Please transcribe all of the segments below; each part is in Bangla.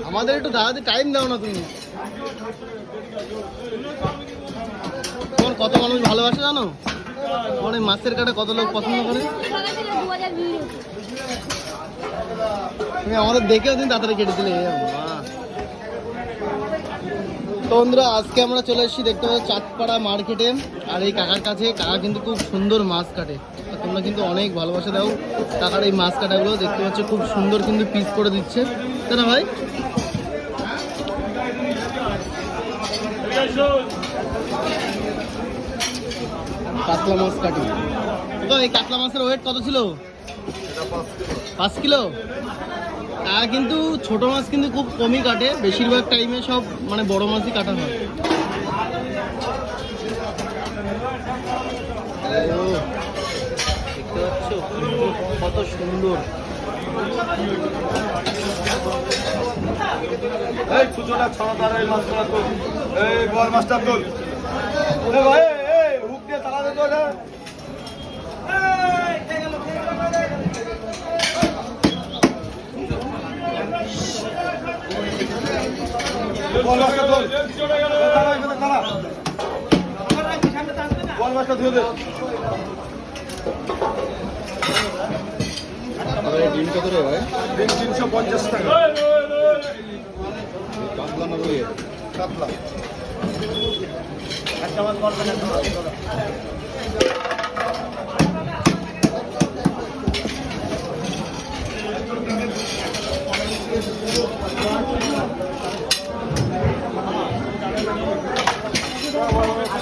আমাদের একটু দাঁড়াতে টাইম দাও না তুমি। তোমার কত মানুষ ভালোবাসে জানো? তোমার এই মাছের কাটা কত লোক পছন্দ করে। তুমি আমাদের দেখেও দিন তাড়াতাড়ি কেটে দিলে। তো বন্ধুরা আজকে আমরা চলে এসেছি দেখতে পাচ্ছি চাঁদপাড়া মার্কেটে। আর এই কাকার কাছে, কাকা কিন্তু খুব সুন্দর মাছ কাটে। আর তোমরা কিন্তু অনেক ভালোবাসা দাও কাকার এই মাছ কাটাগুলো। দেখতে পাচ্ছ খুব সুন্দর কিন্তু পিস করে দিচ্ছে, তাই না ভাই? কাতলা মাছ কাটি। তো এই কাতলা মাছের ওয়েট কত ছিল? 5 কিলো। কিন্তু ছোট মাছ কিন্তু খুব কমই কাটে, বেশিরভাগ টাইমে সব মানে বড় মাছই কাটা হয়। দেখতে পাচ্ছ কত সুন্দর। এই ছোটটা ছড়া এই মাছটা তো এই বড় মাছটা তোল। ওরে ভাই এই হুক দিয়ে তালা দে তো এটা। বড় মাছটা তোল। তালা এখানে তালা। বড় মাছটা ধুয়ে দে। ডিম কত রে ভাই? ডিম 350 টাকা। কাতলা না রুই? কাতলা। একটা মাছ বলবে না তো।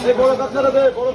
এই বড় কাতলাটা দে, বড়